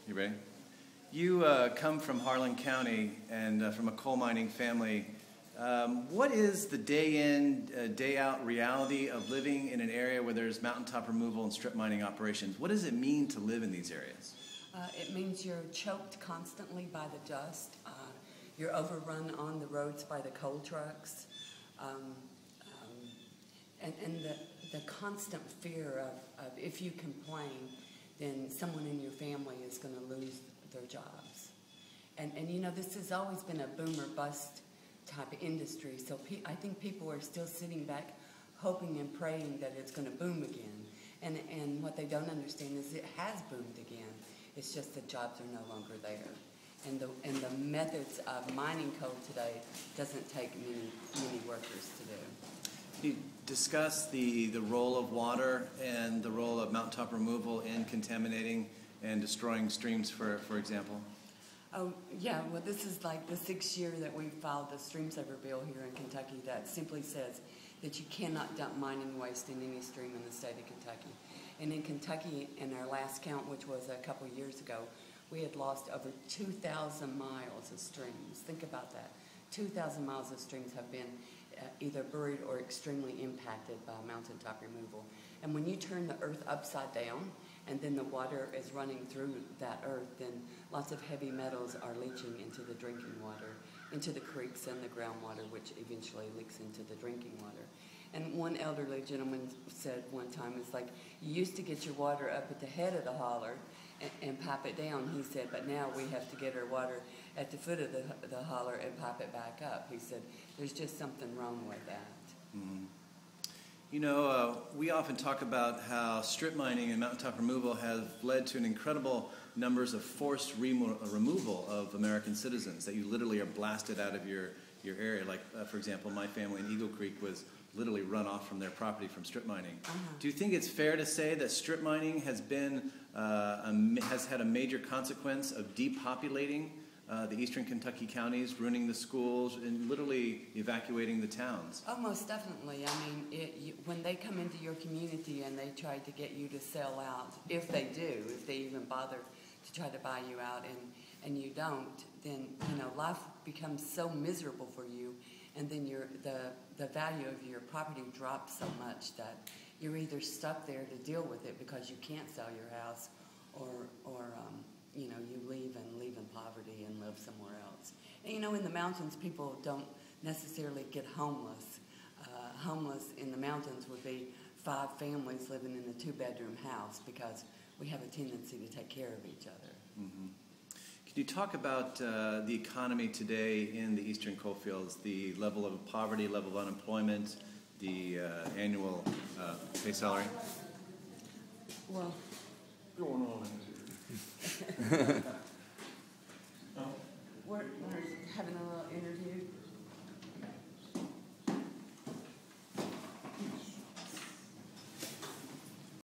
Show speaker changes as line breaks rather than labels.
You ready? You come from Harlan County and from a coal mining family. What is the day in, day out reality of living in an area where there's mountaintop removal and strip mining operations? What does it mean to live in these areas?
It means you're choked constantly by the dust. You're overrun on the roads by the coal trucks. And the constant fear of if you complain, then someone in your family is going to lose their jobs. And you know, this has always been a boom or bust type of industry, so I think people are still sitting back hoping and praying that it's going to boom again. And what they don't understand is it has boomed again. It's just the jobs are no longer there. And the methods of mining coal today doesn't take many workers to do.
Can you discuss the role of water and the role of mountaintop removal in contaminating and destroying streams, for example?
Oh, yeah, well, this is like the 6th year that we've filed the Stream Saver bill here in Kentucky that simply says that you cannot dump mining waste in any stream in the state of Kentucky. And in Kentucky, in our last count, which was a couple years ago, we had lost over 2,000 miles of streams. Think about that. 2,000 miles of streams have been either buried or extremely impacted by mountaintop removal. And when you turn the earth upside down and then the water is running through that earth, then lots of heavy metals are leaching into the drinking water, into the creeks and the groundwater, which eventually leaks into the drinking water. And one elderly gentleman said one time, it's like, you used to get your water up at the head of the holler and pipe it down, he said, but now we have to get our water at the foot of the holler and pipe it back up. He said, there's just something wrong with that.
Mm-hmm. You know, we often talk about how strip mining and mountaintop removal have led to an incredible numbers of forced removal of American citizens, that you literally are blasted out of your area. Like, for example, my family in Eagle Creek was literally run off from their property from strip mining. Do you think it's fair to say that strip mining has been has had a major consequence of depopulating the eastern Kentucky counties, ruining the schools, and literally evacuating the towns?
Oh, most definitely. I mean, when they come into your community and they try to get you to sell out, if they do, if they even bother to try to buy you out, and you don't, then, you know, life becomes so miserable for you, and then the value of your property drops so much that you're either stuck there to deal with it because you can't sell your house, or you know, you leave in poverty and live somewhere else. And you know, in the mountains, people don't necessarily get homeless. Homeless in the mountains would be 5 families living in a 2-bedroom house because we have a tendency to take care of each other.
Mm-hmm. Can you talk about the economy today in the eastern coalfields, the level of poverty, level of unemployment, the annual pay salary?
Well,
going on here.